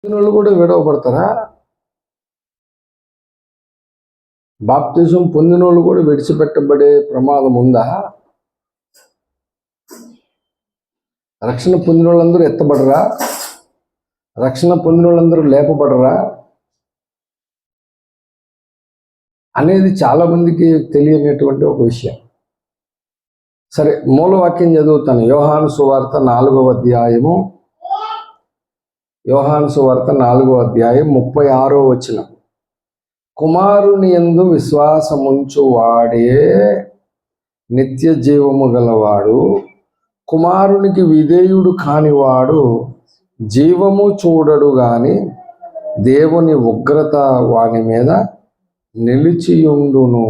వాళ్ళు కూడా విడవబడతారా? బాప్తిజం పొందిన వాళ్ళు కూడా విడిచిపెట్టబడే ప్రమాదం ఉందా? రక్షణ పొందిన వాళ్ళందరూ ఎత్తబడరా? రక్షణ పొందిన వాళ్ళందరూ లేపబడరా అనేది చాలా మందికి తెలియనటువంటి ఒక విషయం. సరే, మూలవాక్యం చదువుతాను. యోహాను సువార్త 4వ అధ్యాయము, యోహాను సువార్త 4వ అధ్యాయం 36వ వచనం. కుమారుని యందు విశ్వాసముంచు వాడే నిత్య జీవము గలవాడు, కుమారునికి విధేయుడు కానివాడు జీవము చూడడు గాని దేవుని ఉగ్రత వాని మీద నిలిచియుండును.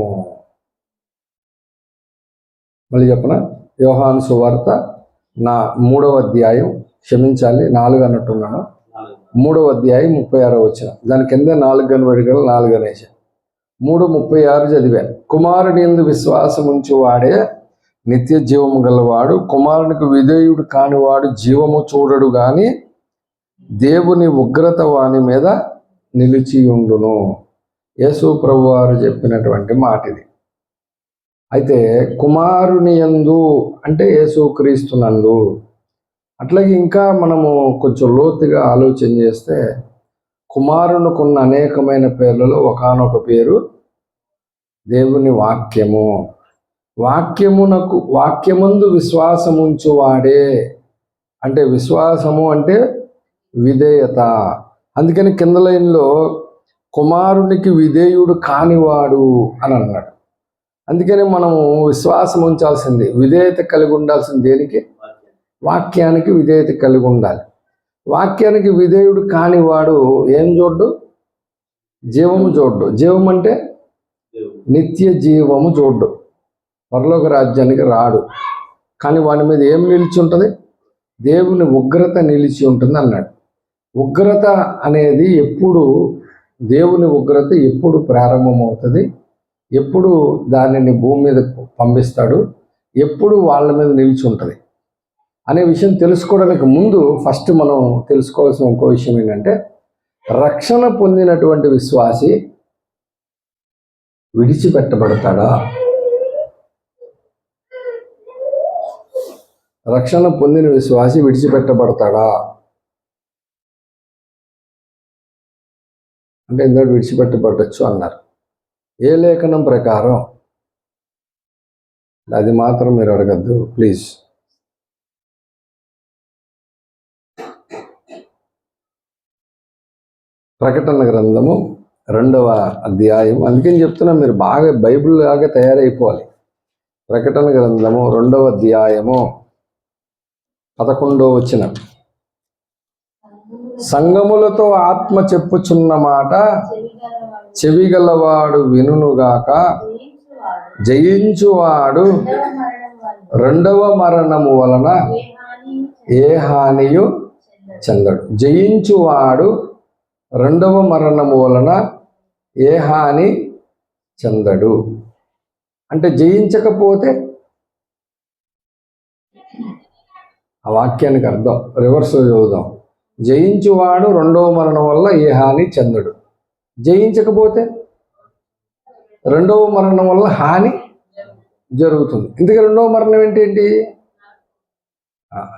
మళ్ళీ చెప్పనా? యోహాను సువార్త 3వ అధ్యాయం, క్షమించాలి 4 అన్నట్టున్నాను, 3వ అధ్యాయం 36వ వచనం. దాని కింద 4 కనబడి గల 4 అనేసాను. 3:36 చదివాను. కుమారుని యందు విశ్వాసం ఉంచి వాడే నిత్య జీవము గలవాడు, కుమారునికి విధేయుడు కానివాడు జీవము చూడడు గాని దేవుని ఉగ్రత వాని మీద నిలిచియుండును. యేసు ప్రభువారు చెప్పినటువంటి మాట ఇది. అయితే కుమారుని యందు అంటే యేసుక్రీస్తునందు. అట్లాగే ఇంకా మనము కొంచెం లోతుగా ఆలోచన చేస్తే కుమారునికున్న అనేకమైన పేర్లలో ఒకానొక పేరు దేవుని వాక్యము. వాక్యమందు విశ్వాసముంచు వాడే అంటే విశ్వాసము అంటే విధేయత. అందుకని కింద లైన్లో కుమారునికి విధేయుడు కానివాడు అని అన్నాడు. అందుకని మనము విశ్వాసం ఉంచాల్సింది, విధేయత కలిగి ఉండాల్సింది దేనికి? వాక్యానికి విధేయత కలిగి ఉండాలి. వాక్యానికి విధేయుడు కానివాడు ఏం చూడ్డు? జీవము చూడ్డు. జీవం అంటే నిత్య జీవము చూడ్డు, పరలోక రాజ్యానికి రాడు. కానీ వాని మీద ఏం నిలిచి ఉంటుంది? దేవుని ఉగ్రత నిలిచి ఉంటుంది అన్నాడు. ఉగ్రత అనేది ఎప్పుడు, దేవుని ఉగ్రత ఎప్పుడు ప్రారంభమవుతుంది, ఎప్పుడు దానిని భూమి మీద పంపిస్తాడు, ఎప్పుడు వాళ్ళ మీద నిలిచి ఉంటుంది అనే విషయం తెలుసుకోవడానికి ముందు ఫస్ట్ మనం తెలుసుకోవాల్సిన ఇంకో విషయం ఏంటంటే, రక్షణ పొందినటువంటి విశ్వాసి విడిచిపెట్టబడతాడా? రక్షణ పొందిన విశ్వాసి విడిచిపెట్టబడతాడా అంటే ఎందుకు విడిచిపెట్టబడచ్చు అన్నారు. ఏ లేఖనం ప్రకారం? అది మాత్రం మీరు అడగద్దు ప్లీజ్. ప్రకటన గ్రంథము 2వ అధ్యాయం. అందుకని చెప్తున్నా, మీరు బాగా బైబిల్ లాగా తయారైపోవాలి. ప్రకటన గ్రంథము 2వ అధ్యాయము 11వ వచనం. సంగములతో ఆత్మ చెప్పుచున్న మాట చెవిగలవాడు వినుగాక, జయించువాడు రెండవ మరణము వలన ఏ హానియు చెందడు. జయించువాడు రెండవ మరణము వలన ఏ హాని చెందడు అంటే జయించకపోతే, ఆ వాక్యానికి అర్థం రివర్స్ చదువుదాం. జయించువాడు రెండవ మరణం వల్ల ఏ హాని చెందడు. జయించకపోతే రెండవ మరణం వల్ల హాని జరుగుతుంది. ఇందుకే రెండవ మరణం ఏంటి?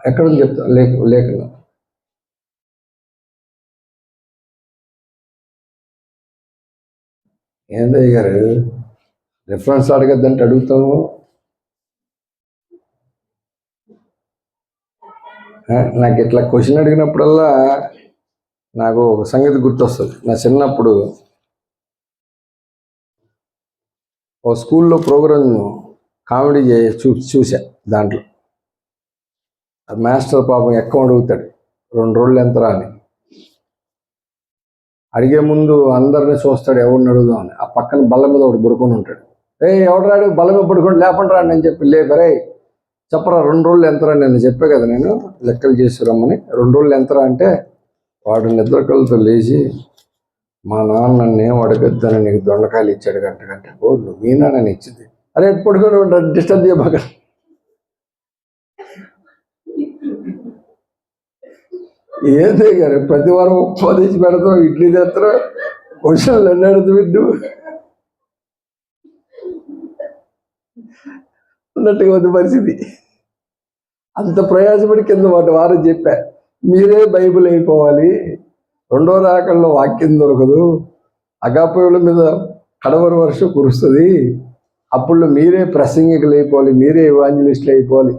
ఎక్కడ చెప్తా లేఖనం. ఏందయ్య గారు రిఫరెన్స్ అడగద్దంటే అడుగుతాము. నాకు ఇట్లా క్వశ్చన్ అడిగినప్పుడల్లా నాకు ఒక సంగతి గుర్తొస్తుంది. నా చిన్నప్పుడు ఓ స్కూల్లో ప్రోగ్రామ్ కామెడీ చూసా. దాంట్లో మాస్టర్ పాపం ఎక్కువ అడుగుతాడు, 2 రోజులు ఎంతరా అని. అడిగే ముందు అందరినీ చూస్తాడు, ఎవరిని అడుగుదాం అని. ఆ పక్కన బల్ల మీద ఒకటి పడుకొని ఉంటాడు. ఎవడరాడు బల్ల మీద పడుకొని లేపండి రాడు అని చెప్పి లేపరే చెప్పరా 2 రోజులు ఎంతరా, నేను చెప్పే కదా నేను లెక్కలు చేసి రమ్మని. 2 రోజులు ఎంతరా అంటే వాడు నిద్ర కళ్ళతో లేచి, మా నాన్న నన్నేం అడగద్దని నీకు దొండకాయలు ఇచ్చాడు గంట. ఓ నువ్వేనా నేను ఇచ్చింది? అరే పడుకొని ఉంటాడు, డిస్టర్బ్ చేయబాక. ఏందే గారు ప్రతి వారం ఉప్మా తెచ్చి పెడతాం, ఇడ్లీ తెస్తాం, క్వశ్చన్లు ఎన్ని అడుగుతూ అన్నట్టుగా ఉంది పరిస్థితి. అంత ప్రయాసపడి కింద వారం చెప్పా, మీరే బైబిల్ అయిపోవాలి, రెండో రాకల్లో వాక్యం దొరకదు, అగాపయుల మీద కడవరి వర్షం కురుస్తుంది, అప్పుడు మీరే ప్రసంగికులు అయిపోవాలి, మీరే ఎవాంజలిస్టులు అయిపోవాలి,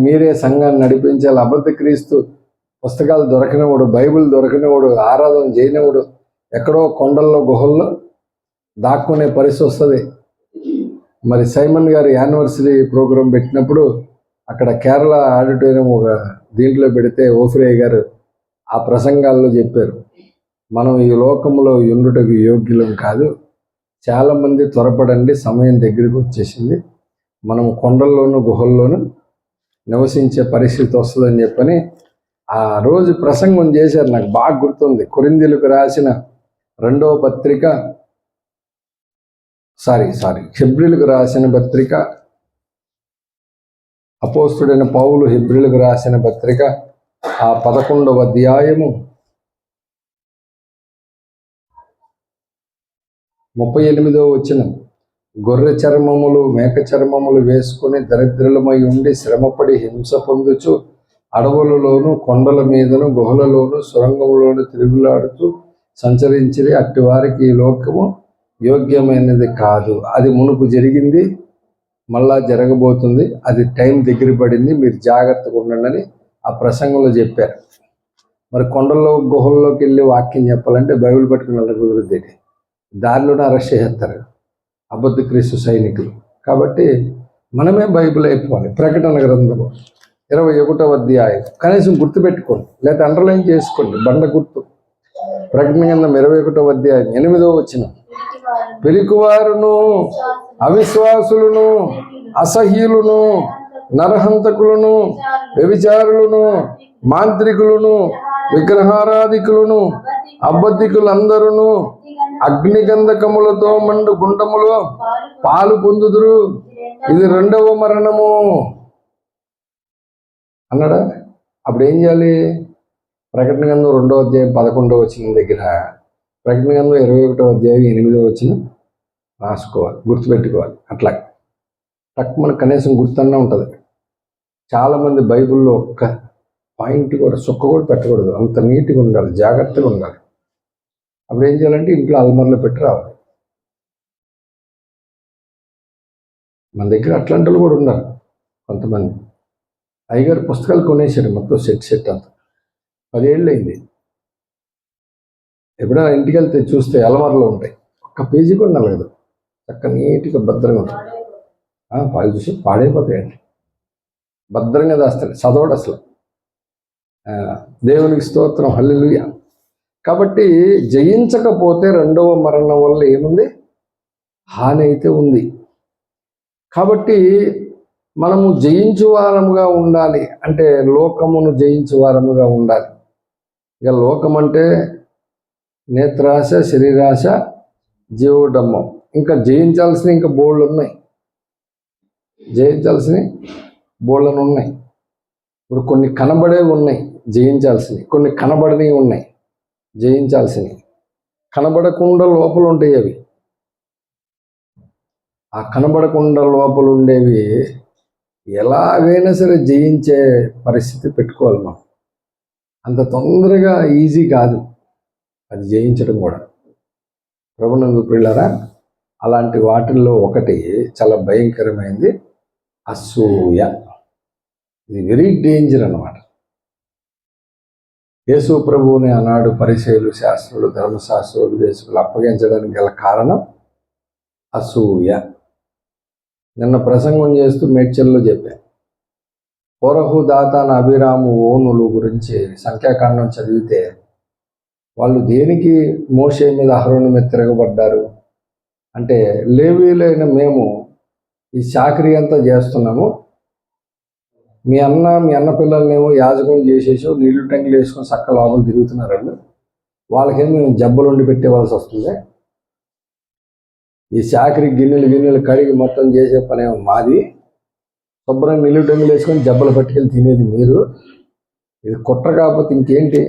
మీరే సంఘాన్ని నడిపించాలి. అబద్ధ క్రీస్తు పుస్తకాలు దొరకనివాడు, బైబిల్ దొరకనివాడు, ఆరాధన చేయనివాడు ఎక్కడో కొండల్లో గుహల్లో దాక్కునే పరిస్థితి వస్తుంది. మరి సైమన్ గారు యానివర్సరీ ప్రోగ్రాం పెట్టినప్పుడు అక్కడ కేరళ ఆడిటోరియం ఒక దీంట్లో పెడితే ఓఫ్రే గారు ఆ ప్రసంగాల్లో చెప్పారు, మనం ఈ లోకంలో ఉండుటకు యోగ్యులం కాదు, చాలామంది త్వరపడండి, సమయం దగ్గరికి వచ్చేసింది, మనం కొండల్లోనూ గుహల్లోనూ నివసించే పరిస్థితి వస్తుందని చెప్పని ఆ రోజు ప్రసంగం చేశారు. నాకు బాగా గుర్తుంది. కొరింథీయులకు రాసిన రెండవ పత్రిక హెబ్రీయులకు రాసిన పత్రిక, అపోస్తుడైన పౌలు హెబ్రీయులకు రాసిన పత్రిక ఆ 11వ అధ్యాయము 38వ వచనం, గొర్రె చర్మములు మేక చర్మములు వేసుకుని దరిద్రులమై ఉండి శ్రమపడి హింస పొందుచు అడవులలోను కొండల మీదను గుహలలోను సొరంగములోను తిరుగులాడుతూ సంచరించిరి, అట్టి వారికి ఈ లోకము యోగ్యమైనది కాదు, అది మునుపు జరిగింది, మళ్ళా జరగబోతుంది, అది టైం దగ్గర పడింది, మీరు జాగ్రత్తగా ఉండండి ఆ ప్రసంగంలో చెప్పారు. మరి కొండల్లో గుహల్లోకి వెళ్ళి వాక్యం చెప్పాలంటే బైబిల్ పట్టుకుని వెళ్ళ కుదురుద్ది, దారిలోనే అరెస్ట్ చేస్తారు అబద్ధ క్రీస్తు సైనికులు. కాబట్టి మనమే బైబిల్ అయిపోవాలి. ప్రకటన గ్రంథము 21వ అధ్యాయం కనీసం గుర్తుపెట్టుకోండి, లేదా అండర్లైన్ చేసుకోండి, బండ గుర్తు. ప్రకటన గ్రంథం 21వ అధ్యాయం 8వ వచనం, పిరికివారును అవిశ్వాసులను అసహ్యులను నరహంతకులను వ్యభిచారులను మాంత్రికులను విగ్రహారాధికులను అబద్ధికులందరూ అగ్నిగంధకములతో మండు గుండములో పాలు పొందుదురు, ఇది రెండవ మరణము అన్నాడా. అప్పుడు ఏం చేయాలి? ప్రకటన గ్రంథం 2వ అధ్యాయం 11వ వచనం దగ్గర, ప్రకటన గ్రంథం 21వ అధ్యాయం 8వ వచనం రాసుకోవాలి, గుర్తుపెట్టుకోవాలి. అట్లా మనకు కనీసం గుర్తున్నా ఉంటుంది. చాలామంది బైబిల్లో ఒక్క పాయింట్ కూడా సుక్క కూడా పెట్టకూడదు, అంత నీట్గా ఉండాలి, జాగ్రత్తగా ఉండాలి. అప్పుడు ఏం చేయాలంటే ఇంట్లో అల్మర్లో పెట్టి రావాలి. మన దగ్గర అట్లాంటి కూడా ఉన్నారు కొంతమంది. అయ్యగారు పుస్తకాలు కొనేసాడు మొత్తం సెట్ అంతా, 10 ఏళ్ళు అయింది. ఎప్పుడైనా ఇంటికి వెళ్తే చూస్తే అల్మర్లో ఉంటాయి, ఒక్క పేజీ కూడా నలగదు, చక్క నీట్గా భద్రంగా ఉంటుంది. పాలు చూసి పాడైపోతాయండి, భద్రంగా దాస్తాడు, చదవడు అసలు. దేవునికి స్తోత్రం, హల్లెలూయా. కాబట్టి జయించకపోతే రెండవ మరణం వల్ల ఏముంది? హాని అయితే ఉంది. కాబట్టి మనము జయించువారముగా ఉండాలి అంటే లోకమును జయించువారముగా ఉండాలి. ఇక లోకం అంటే నేత్రాశ, శరీరాశ, జీవడమ్మం. ఇంకా జయించాల్సిన ఇంకా బోళ్ళు ఉన్నాయి, జయించాల్సినవి బోళ్ళను ఉన్నాయి. ఇప్పుడు కొన్ని కనబడేవి ఉన్నాయి జయించాల్సినవి, కొన్ని కనబడనివి ఉన్నాయి జయించాల్సినవి. కనబడకుండా లోపల ఉంటాయి అవి. ఆ కనబడకుండా లోపల ఉండేవి ఎలాగైనా సరే జయించే పరిస్థితి పెట్టుకోవాలి మనం. అంత తొందరగా ఈజీ కాదు అది జయించడం కూడా. ప్రభునందు ప్రియులారా, అలాంటి వాటిల్లో ఒకటి చాలా భయంకరమైనది అసూయ. ఇది వెరీ డేంజర్ అన్నమాట. యేసు ప్రభువుని ఆనాడు పరిసయ్యులు, శాస్త్రులు, ధర్మశాస్త్రులు, ఉపదేశకులు అప్పగించడానికి గల కారణం అసూయ. నిన్న ప్రసంగం చేస్తూ మేడ్చల్లో చెప్పాను. కోరహు, దాతాన్, అభిరాము, ఓనులు గురించి సంఖ్యాకాండం చదివితే వాళ్ళు దేనికి మోషే మీద, అహరోను మీద తిరగబడ్డారు అంటే, లేవీయులైన మేము ఈ చాకరీ అంతా చేస్తున్నాము, మీ అన్న పిల్లల్నేమో యాజకం చేసేసి నీళ్లు ట్యాంకులు వేసుకొని చక్క లోపల తిరుగుతున్నారు వాళ్ళు, వాళ్ళకేమో మేము జబ్బలు వండి పెట్టేవాల్సి వస్తుంది. ఈ చాకరీ గిన్నెలు కడిగి మొత్తం చేసే పనేమో మాది, శుభ్రంగా నీళ్లు ట్యాంకులు వేసుకొని జబ్బలు పట్టుకెళ్ళి తినేది మీరు. ఇది కుట్ర కాకపోతే ఇంకేంటి,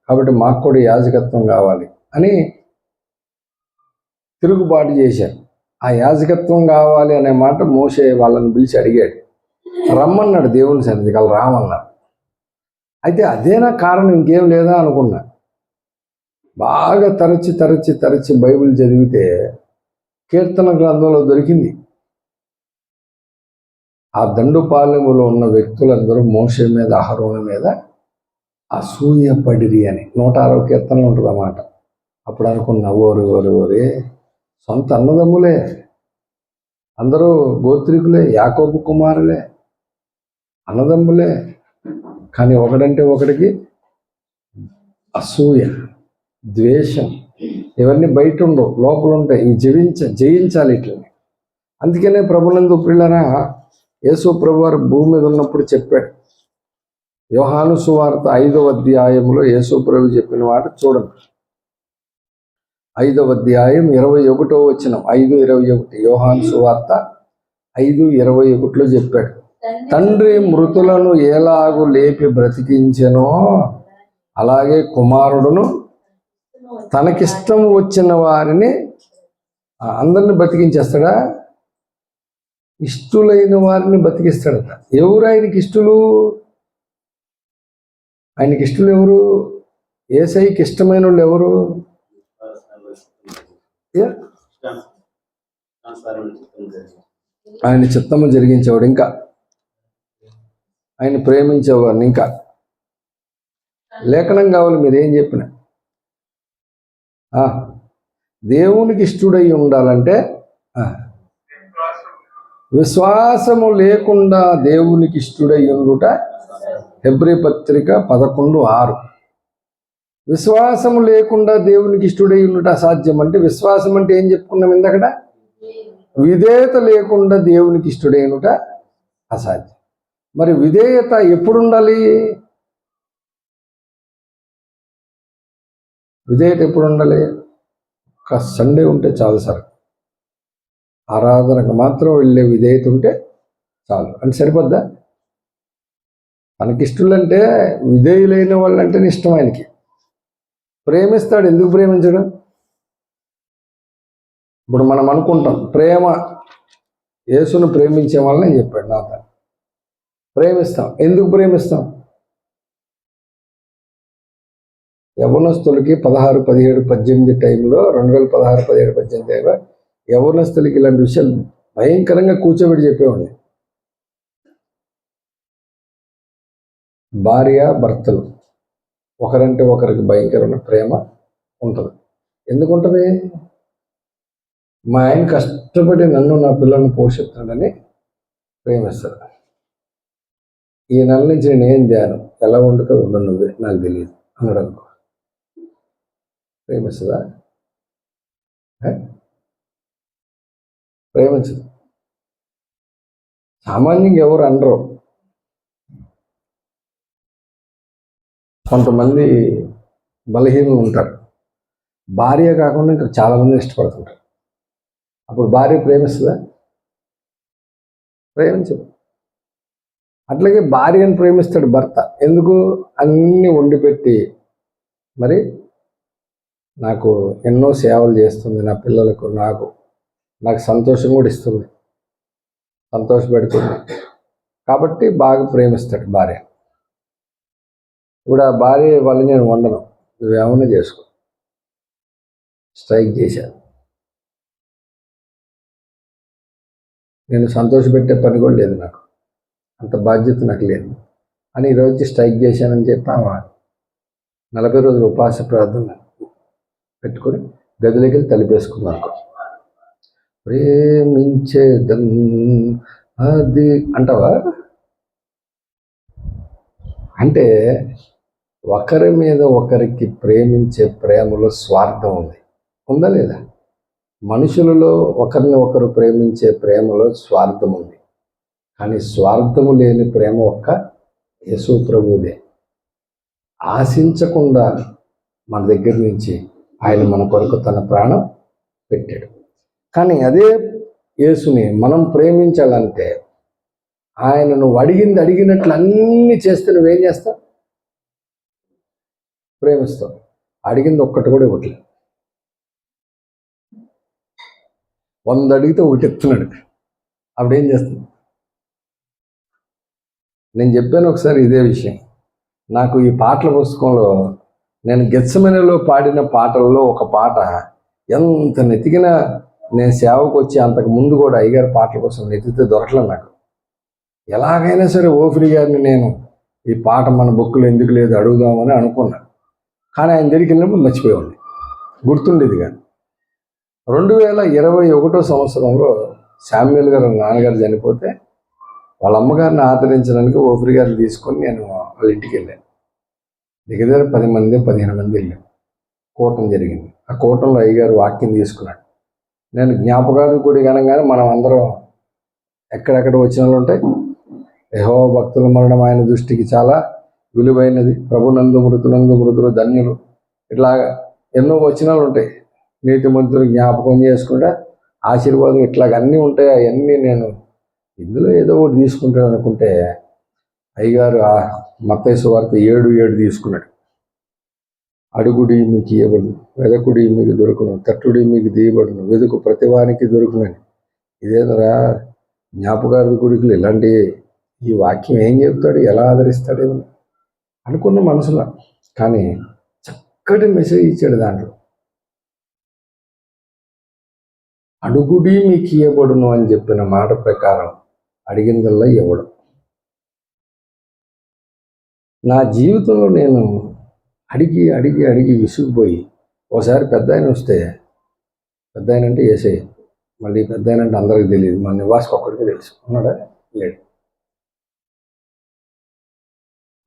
కాబట్టి మాకు కూడా యాజకత్వం కావాలి అని తిరుగుబాటు చేశారు. ఆ యాజకత్వం కావాలి అనే మాట మోషే వాళ్ళని పిలిచి అడిగాడు. రమ్మన్నాడు దేవుని సన్నిధికి, వాళ్ళు రామన్నారు. అయితే అదేనా కారణం, ఇంకేం లేదా అనుకున్నా. బాగా తరచి బైబిల్ చదివితే కీర్తన గ్రంథంలో దొరికింది. ఆ దండుపాలెములో ఉన్న వ్యక్తులందరూ మోషే మీద అహరోను మీద అసూయపడిరి అని 106 కీర్తనలు ఉంటుంది అన్నమాట. అప్పుడు అనుకున్నా, ఓరి సొంత అన్నదమ్ములే, అందరూ గోత్రికులే, యాకోబు కుమారులే, అన్నదమ్ములే, కానీ ఒకడంటే ఒకడికి అసూయ, ద్వేషం, ఇవన్నీ బయట ఉండవు, లోపల ఉంటాయి. ఇవి జయించాలి ఇట్లని. అందుకనే ప్రభునందు ప్రియులారా, యేసు ప్రభు వారు భూమి మీద ఉన్నప్పుడు చెప్పాడు. యోహాను సువార్త 5వ అధ్యాయంలో యేసు ప్రభు చెప్పిన మాట చూడండి. 5వ అధ్యాయం 21వ వచనం, 5:21. యోహాను సువార్త 5:21లో చెప్పాడు, తండ్రి మృతులను ఎలాగూ లేపి బ్రతికించెనో అలాగే కుమారుడును తనకిష్టం వచ్చిన వారిని అందరిని బతికించేస్తాడా? ఇష్టులైన వారిని బతికిస్తాడట. ఎవరు ఆయనకి ఇష్టలు? ఆయనకి ఇష్టలు ఎవరు? యేసయ్యకి ఇష్టమైన వాళ్ళు ఎవరు? ఆయన చిత్తము జరిగించేవాడు, ఇంకా ఆయన ప్రేమించేవాడిని. ఇంకా లేఖనం కావాలి మీరు ఏం చెప్పిన. దేవునికి ఇష్టడై ఉండాలంటే విశ్వాసము లేకుండా దేవునికి ఇష్టడై ఉండుట హెబ్రీ పత్రిక 11:6. విశ్వాసము లేకుండా దేవునికి ఇష్టడై ఉండుట అసాధ్యం. అంటే విశ్వాసం అంటే ఏం చెప్పుకున్నాం ఇందకడ? విధేయత లేకుండా దేవునికి ఇష్టడై ఉండుట అసాధ్యం. మరి విధేయత ఎప్పుడు ఉండాలి? విధేయత ఎప్పుడు ఉండాలి? ఒక సండే ఉంటే చాలు సార్, ఆరాధనకు మాత్రం వెళ్ళే విధేయత ఉంటే చాలు అంటే సరిపోద్దా? తనకిష్టులంటే విధేయులైన వాళ్ళంటే ఇష్టం. ఆయనకి ప్రేమిస్తాడు. ఎందుకు ప్రేమించడం? ఇప్పుడు మనం అనుకుంటాం ప్రేమ, యేసును ప్రేమించే వాళ్ళని నేను చెప్పాడు నాతో ప్రేమిస్తాం. ఎందుకు ప్రేమిస్తాం? యవ్వనస్తులకి 16, 17, 18 టైంలో 2016, 17, 18 టైంలో యవ్వనస్తులకి ఇలాంటి విషయాలు భయంకరంగా కూర్చోబెట్టి చెప్పేవాడిని. భార్య భర్తలు ఒకరంటే ఒకరికి భయంకరమైన ప్రేమ ఉంటుంది. ఎందుకు ఉంటుంది? మా ఆయన కష్టపడి నన్ను నా పిల్లల్ని పోషిస్తున్నాడని ప్రేమిస్తాడు. ఈ నెల నుంచి నేను ఏం ధ్యానం ఎలా వండుతో ఉండను, నువ్వే నాకు తెలియదు అన్నాడు అనుకో, ప్రేమిస్తుందా? ప్రేమించదు. సామాన్యంగా ఎవరు అనరు. కొంతమంది బలహీనలు ఉంటారు, భార్య కాకుండా ఇంకా చాలామంది ఇష్టపడుతుంటారు. అప్పుడు భార్య ప్రేమిస్తుందా? ప్రేమించదు. అట్లాగే భార్యను ప్రేమిస్తాడు భర్త. ఎందుకు? అన్నీ వండిపెట్టి మరి నాకు ఎన్నో సేవలు చేస్తుంది, నా పిల్లలకు నాకు సంతోషం కూడా ఇస్తుంది, సంతోషపెడుతుంది, కాబట్టి బాగా ప్రేమిస్తాడు భార్య. ఇప్పుడు ఆ భార్య వాళ్ళు నేను వండను, నువ్వేమన్నా చేసుకో, స్ట్రైక్ చేశాను, నేను సంతోషపెట్టే పని కూడా లేదు, నాకు అంత బాధ్యత నాకు లేదు అని ఈరోజు స్ట్రైక్ చేశానని చెప్పి 40 రోజులు ఉపవాస ప్రార్థన పెట్టుకొని గదిలోకి వెళ్ళి తలిపేసుకున్నాను. ప్రేమించేదం అది అంటావా? అంటే ఒకరి మీద ఒకరికి ప్రేమించే ప్రేమలో స్వార్థం ఉందా లేదా? మనుషులలో ఒకరిని ఒకరు ప్రేమించే ప్రేమలో స్వార్థం ఉంది. కానీ స్వార్థము లేని ప్రేమ ఒక్క యేసు ప్రభువుదే. ఆశించకుండా మన దగ్గర నుంచి ఆయన మన కొరకు తన ప్రాణం పెట్టాడు. కానీ అదే యేసుని మనం ప్రేమించాలంటే ఆయన నువ్వు అడిగినట్లు అన్నీ చేస్తే నువ్వేం చేస్తావు? ప్రేమిస్తాం. అడిగింది ఒక్కటి కూడా ఇవ్వట్లేదు. 100 అడిగితే ఒకటి ఎత్తున్నాడు. అప్పుడేం చేస్తుంది? నేను చెప్పాను ఒకసారి ఇదే విషయం. నాకు ఈ పాటల పుస్తకంలో నేను గెత్సెమనేలో పాడిన పాటల్లో ఒక పాట ఎంత నెతికినా, నేను సేవకు వచ్చి అంతకు ముందు కూడా అయ్యగారి పాటల కోసం వెతికితే దొరకలేదు నాకు. ఎలాగైనా సరే ఓఫ్రి గారిని నేను ఈ పాట మన బుక్కులో ఎందుకు లేదు అడుగుదామని అనుకున్నాను. కానీ ఆయన దగ్గరికి వెళ్ళినప్పుడు మర్చిపోయింది, గుర్తుండేది కానీ. 2021 సంవత్సరంలో శామ్యూల్ గారు నాన్నగారు చనిపోతే వాళ్ళ అమ్మగారిని ఆదరించడానికి ఓఫ్రి గారిని తీసుకొని నేను వాళ్ళ ఇంటికి వెళ్ళాను. దగ్గర 10 మంది 15 మంది వెళ్ళాను. కూటం జరిగింది. ఆ కూటంలో అయ్యగారు వాక్యం తీసుకున్నాడు. నేను జ్ఞాపకాలు కూడా కనగానే మనం అందరం ఎక్కడెక్కడ వచ్చిన వాళ్ళు ఉంటాయి. యెహోవా భక్తుల మరణం ఆయన దృష్టికి చాలా విలువైనది, ప్రభునందు మృతులు ధన్యులు, ఇట్లాగా ఎన్నో వచనాలు ఉంటాయి. నీతిమంతులు జ్ఞాపకం చేసుకుంటే ఆశీర్వాదం, ఇట్లాగ అన్నీ ఉంటాయి. అవన్నీ నేను ఇందులో ఏదో ఒకటి తీసుకుంటాను అనుకుంటే అయ్యగారు మత్తయి సువార్త 7:7 తీసుకున్నాడు. అడుగుడి మీకు ఇవ్వబడును, వెదకుడి మీకు దొరుకును, తట్టుడి మీకు తీయబడును, వెదుకు ప్రతివానికి దొరుకునని. ఇదేదరా జ్ఞాపకార్థ కొడుకులు ఇలాంటి ఈ వాక్యం ఏం చెప్తాడు, ఎలా ఆదరిస్తాడేమో అనుకున్న మనసులో. కానీ చక్కటి మెసేజ్ ఇచ్చాడు దాంట్లో. అడుగుడి మీకు ఇవ్వబడును అని చెప్పిన మాట ప్రకారం అడిగిందల్లా ఇవ్వడం. నా జీవితంలో నేను అడిగి అడిగి అడిగి విసిగిపోయి ఒకసారి పెద్ద ఆయన వస్తే, పెద్ద ఆయన అంటే యేసయ్య, మళ్ళీ పెద్ద ఆయన అంటే అందరికీ తెలియదు, మన నివాస్కి ఒక్కడికే తెలుసు, ఉన్నాడా లేడు.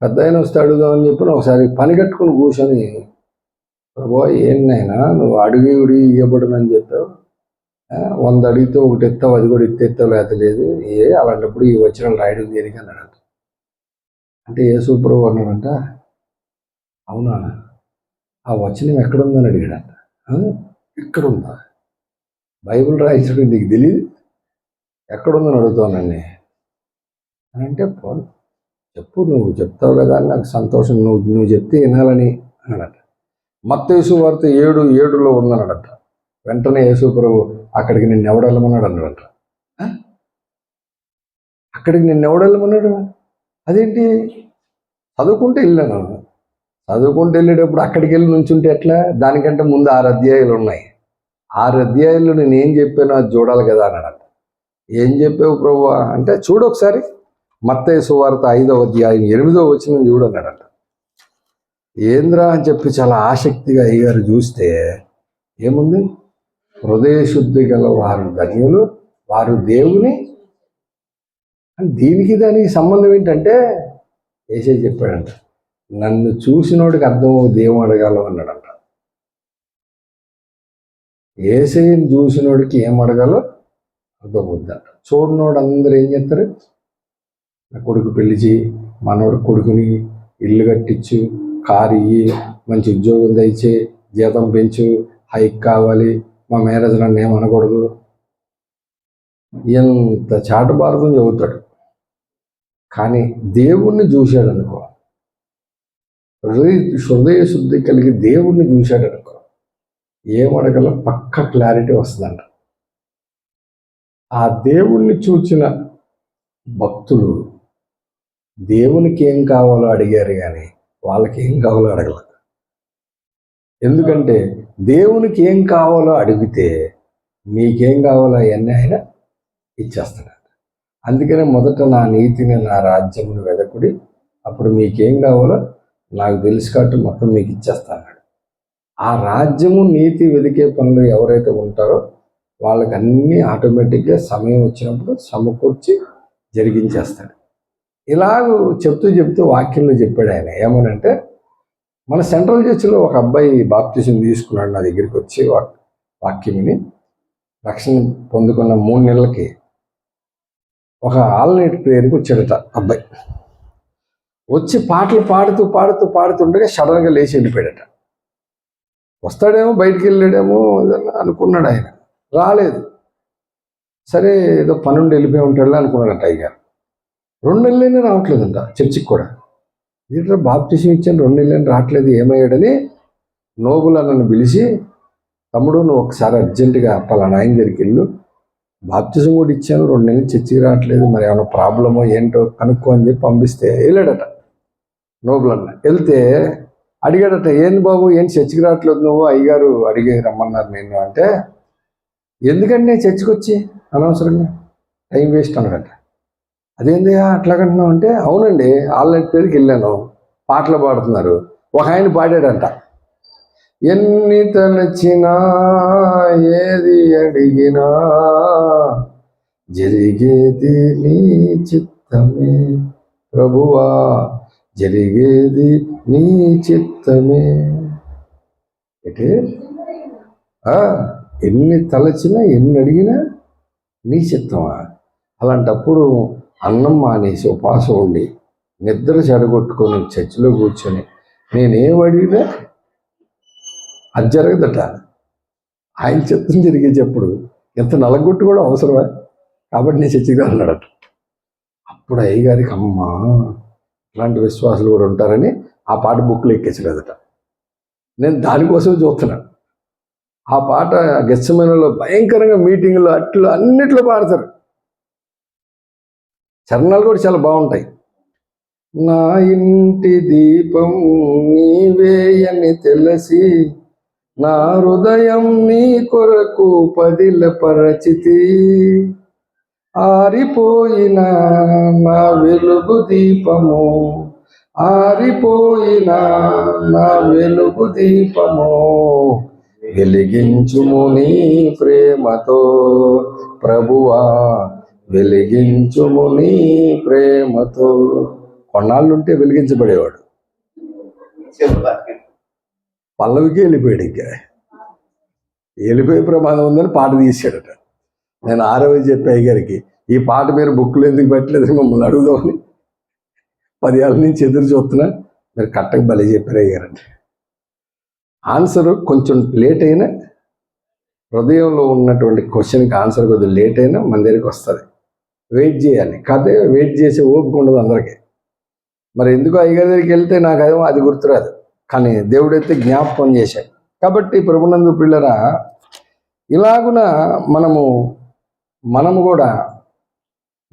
పెద్ద ఆయన వస్తే అడుగుదామని చెప్పి ఒకసారి పని కట్టుకుని కూర్చొని, ప్రభు ఏంటైనా నువ్వు అడిగి ఇవ్వబడునని చెప్పావు, 100 అడిగితే ఒకటి ఎత్తావు, అది కూడా ఎత్తేస్తావు లేకపోతే లేదు, అలాంటప్పుడు ఈ వచనాలు రాయడం దేనికి అన్నాడు. అంటే యేసు ప్రభు అన్నాడంట, అవునా ఆ వచనం ఎక్కడుందని అడిగాడంట. ఎక్కడుందా? బైబిల్ రాయించడం నీకు తెలియదు, ఎక్కడుందని అడుగుతానండి అని అంటే, చెప్పు, నువ్వు చెప్తావు కదా అని నాకు సంతోషం, నువ్వు చెప్తే వినాలని అన్నాడట. మత్తయి సువార్త 7:7 ఉందన్నాడట. వెంటనే యేసు ప్రభు అక్కడికి నిన్ను ఎవడెళ్ళమన్నాడు అన్నాడట. అక్కడికి నిన్ను ఎవడెళ్ళమన్నాడు? అదేంటి? చదువుకుంటే వెళ్ళాను. చదువుకుంటూ వెళ్ళేటప్పుడు అక్కడికి వెళ్ళి నుంచుంటే ఎట్లా? దానికంటే ముందు 6 అధ్యాయాలు ఉన్నాయి. 6 అధ్యాయాల్లో నేను ఏం చెప్పానో అది చూడాలి కదా అన్నాడట. ఏం చెప్పావు ప్రభు అంటే, చూడు ఒకసారి మత్తయి సువార్త 5వ అధ్యాయం 8వ వచనం చూడు అన్నాడట. ఏంద్రా అని చెప్పి చాలా ఆసక్తిగా అయ్యగారు చూస్తే ఏముంది? హృదయ శుద్ధి గల వారు ధన్యులు, వారు దేవుని. దీనికి దానికి సంబంధం ఏంటంటే యేసయ్య చెప్పాడంట, నన్ను చూసినోడికి అర్థం దేవుడు అడగాలో అన్నాడంట. యేసయ్యని చూసినోడికి ఏం అడగాలో అర్థమవుద్దంట. చూడనోడు అందరూ ఏం చేస్తారు? నా కొడుకు పెళ్లి చేయి, మనోడు కొడుకుని ఇల్లు కట్టించు, కారు ఇయ్యి, మంచి ఉద్యోగం దయచే, జీతం పెంచు, హైక్ కావాలి, మా మేనేజర్ నన్ను ఏమనకూడదు, ఎంత చాటుబారతం చదువుతాడు. కానీ దేవుణ్ణి చూశాడు అనుకో, హృదయ శుద్ధి కలిగి దేవుణ్ణి చూశాడు అనుకో, ఏమడగల పక్క క్లారిటీ వస్తుందంట. ఆ దేవుణ్ణి చూచిన భక్తులు దేవునికి ఏం కావాలో అడిగారు కానీ వాళ్ళకి ఏం కావాలో అడగల. ఎందుకంటే దేవునికి ఏం కావాలో అడిగితే నీకేం కావాలో అవన్నీ ఆయన ఇచ్చేస్తాడు. అందుకనే మొదట నా నీతిని నా రాజ్యమును వెదకుడి, అప్పుడు మీకేం కావాలో నాకు తెలుసు కాబట్టి మొత్తం మీకు ఇచ్చేస్తాను. ఆ రాజ్యము నీతి వెతికే పనులు ఎవరైతే ఉంటారో వాళ్ళకి అన్నీ ఆటోమేటిక్గా సమయం వచ్చినప్పుడు సమకూర్చి జరిగించేస్తాడు. ఇలాగ చెప్తూ వాక్యంలో చెప్పాడు ఆయన. ఏమనంటే, మన సెంట్రల్ చర్చిలో ఒక అబ్బాయి బాప్తిజం తీసుకున్నాడు. నా దగ్గరికి వచ్చి వాక్యం విని రక్షణ పొందుకున్న 3 నెలలకి ఒక ఆల్ నైట్ ప్రేయర్కి వచ్చాడట అబ్బాయి. వచ్చి పాటలు పాడుతుండగా సడన్గా లేచి వెళ్ళిపోయాడట. వస్తాడేమో, బయటికి వెళ్ళాడేమో అనుకున్నాడు ఆయన, రాలేదు. సరే ఏదో పనుండి వెళ్ళిపోయి ఉంటాడులే అనుకున్నాడట అయ్యారు. 2 నెలలైనా రావట్లేదంట చర్చికి కూడా. ఇట్లా బాప్టిజం ఇచ్చాను 2 నెలలు రావట్లేదు ఏమయ్యాడని నోబుల్ నన్ను పిలిచి, తమ్ముడు నువ్వు ఒకసారి అర్జెంటుగా పలానా ఆయన దగ్గరికి వెళ్ళు, బాప్టిజం కూడా ఇచ్చాను 2 నెలలు చర్చికి రావట్లేదు, మరి ఏమైనా ప్రాబ్లమో ఏంటో కనుక్కో అని చెప్పి పంపిస్తే వెళ్ళాడట నోబుల్ అన్న. వెళ్తే అడిగాడట, ఏంది బాబు ఏంటి చర్చికి రావట్లేదు నువ్వు, అయ్యగారు అడిగి రమ్మన్నారు నేను అంటే, ఎందుకంటే నేను చర్చికి వచ్చి అనవసరంగా టైం వేస్ట్ అన్నాడట. అదేంది అట్లాగంటున్నావు అంటే, అవునండి ఆన్లైన్ పేరుకి వెళ్ళాను, పాటలు పాడుతున్నారు, ఒక ఆయన పాడాడంట, ఎన్ని తలచినా ఏది అడిగినా జరిగేది నీ చిత్తమే ప్రభువా, జరిగేది నీ చిత్తమే. అంటే ఎన్ని తలచినా ఎన్ని అడిగినా నీ చిత్తమా? అలాంటప్పుడు అన్నం మానేసి ఉపాసం ఉండి నిద్ర చెడగొట్టుకొని చర్చిలో కూర్చొని నేనేం అడిగినా అది జరగదట. ఆయన చిత్తం జరిగేటప్పుడు ఎంత నలగొట్టు కూడా అవసరమే, కాబట్టి నేను చర్చికి అన్నాడట. అప్పుడు అయ్యగారికి అమ్మా ఇలాంటి విశ్వాసాలు కూడా ఉంటారని ఆ పాట బుక్లో ఎక్కించలేదట. నేను దానికోసం చూస్తున్నాను. ఆ పాట గెత్సెమనేలో భయంకరంగా మీటింగ్లో అట్లు అన్నిట్లో పాడతారు. చరణాలు కూడా చాలా బాగుంటాయి. నా ఇంటి దీపం నీవే అని తెలిసి నా హృదయం నీ కొరకు పదిలపరచితి, ఆరిపోయిన నా వెలుగు దీపము, ఆరిపోయిన నా వెలుగు దీపము, వెలిగించుము నీ ప్రేమతో ప్రభువా, వెలిగించుము నీ ప్రేమతో. కొన్నాళ్ళుంటే వెలిగించబడేవాడు, పల్లవికి వెళ్ళిపోయాడు. ఇంకా వెళ్ళిపోయే ప్రమాదం ఉందని పాట తీసాడట. నేను 6వ చెప్పే అయ్యగారికి, ఈ పాట మీరు బుక్లు ఎందుకు పెట్టలేదు మమ్మల్ని అడుగుదామని 10 ఏళ్ళ నుంచి ఎదురు చూస్తున్నా, మీరు కట్టకు బలి చెప్పారు అయ్యారంటే. ఆన్సర్ కొంచెం లేట్ అయినా, హృదయంలో ఉన్నటువంటి క్వశ్చన్కి ఆన్సర్ కొద్దిగా లేట్ అయినా మన దగ్గరికి వస్తుంది. వెయిట్ చేయాలి, కాదే వెయిట్ చేసే ఓపిక ఉండదు అందరికీ. మరి ఎందుకు అయ్యగారి దగ్గరికి వెళ్తే నాకు అది గుర్తురాదు, కానీ దేవుడైతే జ్ఞాపకం చేశాడు. కాబట్టి ప్రభునందు పిల్లరా, ఇలాగున మనము కూడా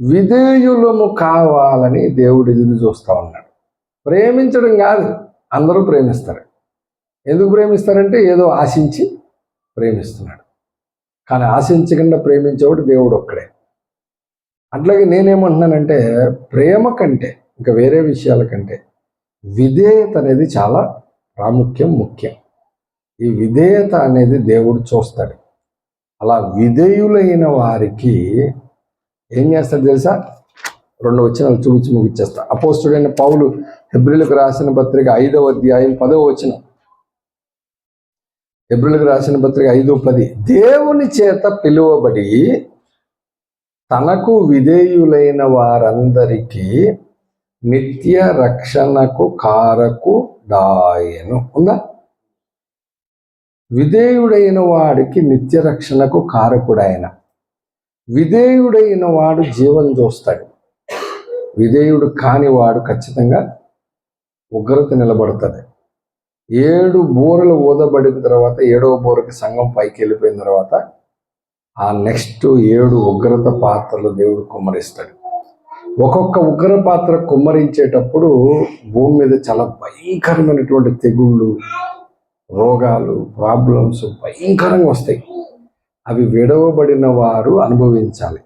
విధేయులము కావాలని దేవుడు ఎదురు చూస్తూ ఉన్నాడు. ప్రేమించడం కాదు, అందరూ ప్రేమిస్తారు. ఎందుకు ప్రేమిస్తారంటే ఏదో ఆశించి ప్రేమిస్తున్నాడు. కానీ ఆశించకుండా ప్రేమించేవాడు దేవుడు ఒక్కడే. అట్లాగే నేనేమంటున్నానంటే, ప్రేమ కంటే ఇంకా వేరే విషయాల కంటే విధేయత అనేది చాలా ముఖ్యం. ఈ విధేయత అనేది దేవుడు చూస్తాడు. అలా విధేయులైన వారికి ఏం చేస్తాడు తెలుసా? 2 వచనాలు చూపించి ముగిచ్చేస్తా. అపోస్తుడైన పౌలు హెబ్రీయులకు రాసిన పత్రిక 5వ అధ్యాయం 10వ వచనం. హెబ్రీయులకు రాసిన పత్రిక 5:10, దేవుని చేత పిలువబడి తనకు విధేయులైన వారందరికీ నిత్య రక్షణకు కారకుడాయెను. ఉందా? విధేయుడైన వాడికి నిత్య రక్షణకు కారకుడాయన. విధేయుడైన వాడు జీవం చూస్తాడు. విధేయుడు కాని వాడు ఖచ్చితంగా ఉగ్రత నిలబడుతుంది. 7 బూరలు ఊదబడిన తర్వాత 7వ బూరకి సంఘం పైకి వెళ్ళిపోయిన తర్వాత ఆ నెక్స్ట్ 7 ఉగ్రత పాత్రలు దేవుడు కుమ్మరిస్తాడు. ఒక్కొక్క ఉగ్ర పాత్ర కుమ్మరించేటప్పుడు భూమి మీద చాలా భయంకరమైనటువంటి తెగుళ్ళు, రోగాలు, ప్రాబ్లమ్స్ భయంకరంగా వస్తాయి. అవి విడవబడిన వారు అనుభవించాలి.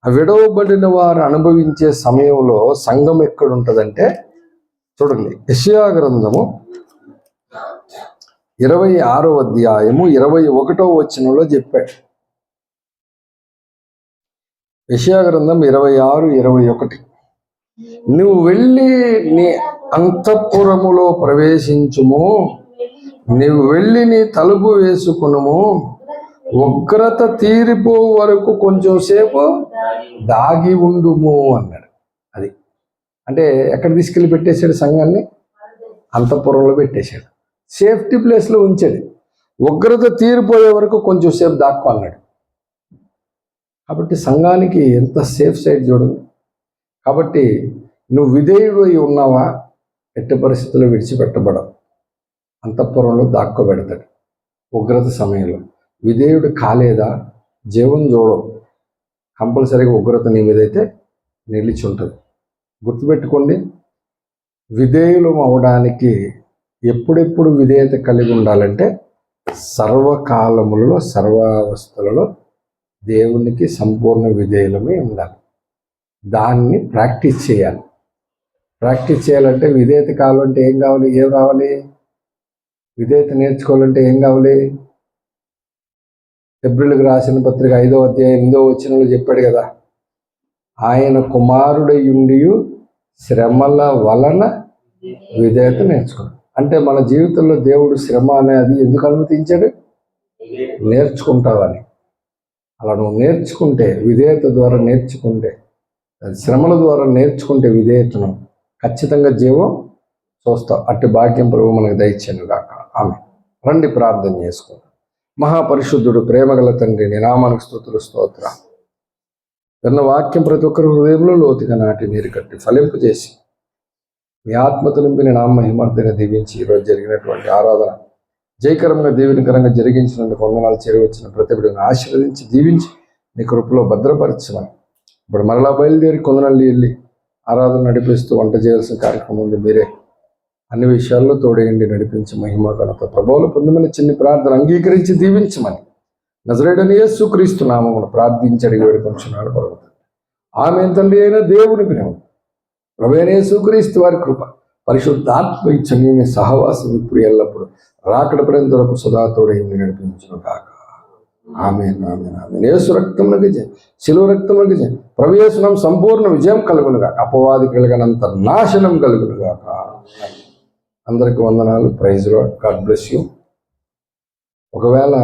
ఆ విడవబడిన వారు అనుభవించే సమయంలో సంఘం ఎక్కడుంటుందంటే, చూడండి, యెషయా గ్రంథము 26వ అధ్యాయము 21వ వచనంలో చెప్పాడు. యెషయా గ్రంథం 26:21, నువ్వు వెళ్ళి నీ అంతఃపురములో ప్రవేశించుము, నీవు వెళ్ళి నీ తలుపు వేసుకునుము, ఉగ్రత తీరిపో వరకు కొంచెం సేపు దాగి ఉండుము అన్నాడు. అది అంటే ఎక్కడ తీసుకెళ్ళి పెట్టేశాడు? సంఘాన్ని అంతఃపురంలో పెట్టేశాడు, సేఫ్టీ ప్లేస్లో ఉంచాడు. ఉగ్రత తీరిపోయే వరకు కొంచెం సేపు దాక్కో అన్నాడు. కాబట్టి సంఘానికి ఎంత సేఫ్ సైడ్ చూడండి. కాబట్టి నువ్వు విధేయుడు అయి ఉన్నావా? ఎట్టి పరిస్థితుల్లో విడిచిపెట్టబడవు. అంతఃపురంలో దాక్కోబెడతాడు ఉగ్రత సమయంలో. విధేయుడు కాలేదా జీవం చూడవు, కంపల్సరీగా ఉగ్రత నీ మీదైతే నిలిచి ఉంటుంది. గుర్తుపెట్టుకోండి, విధేయులు అవడానికి ఎప్పుడెప్పుడు విధేయత కలిగి ఉండాలంటే సర్వకాలములలో సర్వావస్థలలో దేవునికి సంపూర్ణ విధేయులమే ఉండాలి. దాన్ని ప్రాక్టీస్ చేయాలి. ప్రాక్టీస్ చేయాలంటే విధేయత కావాలంటే ఏం కావాలి? ఏం రావాలి? విధేయత నేర్చుకోవాలంటే ఏం కావాలి? హెబ్రీయులకు రాసిన పత్రిక 5వ అధ్యాయం 8వ వచనంలో చెప్పాడు కదా, ఆయన కుమారుడయుండియు శ్రమల వలన విధేయత నేర్చుకున్నాడు. అంటే మన జీవితంలో దేవుడు శ్రమ అనేది ఎందుకు అనుమతించాడు? నేర్చుకుంటావని. అలా నువ్వు నేర్చుకుంటే, విధేయత ద్వారా నేర్చుకుంటే, శ్రమల ద్వారా నేర్చుకుంటే విధేయతను ఖచ్చితంగా జీవం చూస్తావు. అట్టి భాగ్యం ప్రభు మనకు దయచేయను గాక. ఆమె రండి ప్రార్థన చేసుకుందాం. మహాపరిశుద్ధుడు ప్రేమగల తండ్రి, నీ నామానికి స్తుతులు స్తోత్ర. విన్న వాక్యం ప్రతి ఒక్కరి హృదయంలో లోతుగా నాటి నీరు కట్టి ఫలింపు చేసి మీ ఆత్మతో నింపిన నామ మహిమార్థంగా దీవించి ఈరోజు జరిగినటువంటి ఆరాధన జయకరంగా దీవెనకరంగా జరిగించినందుకు వందనాలు. చేరవచ్చిన ప్రతి బిడ్డను ఆశీర్వదించి దీవించి నీ కృపలో భద్రపరచమని ఇప్పుడు మరలా బయలుదేరి కొందనల్లి వెళ్ళి ఆరాధన నడిపిస్తూ వంట చేయాల్సిన కార్యక్రమం ఉంది. మీరే అన్ని విషయాల్లో తోడేయండి, నడిపించి మహిమ ఘనత ప్రభువులు పొందమని చిన్ని ప్రార్థన అంగీకరించి దీవించమని నజరేయుడైన యేసుక్రీస్తు నామమున ప్రార్థించి అడిగి వేడుకొంచున్నాను పర్వతం. ఆమె తండ్రి అయిన దేవుని ప్రేమ, ప్రభువైన యేసుక్రీస్తు వారి కృప, పరిశుద్ధాత్మ ఇచ్చని సహవాసం ఇప్పుడు ఎల్లప్పుడు రాకడ పడేంత వరకు సదా తోడేయండి, నడిపించును కాక. ఆమేన్, ఆమేన్, ఆమేన్. యేసు రక్తములకు జయం, శిలువ రక్తములకు జయం. ప్రభు యేసు నామమున సంపూర్ణ విజయం కలుగును గాక. అపవాది కలిగినంత నాశనం కలుగును గాక. అందరికి వందనాలు. Praise Lord. God bless you. ఒకవేళ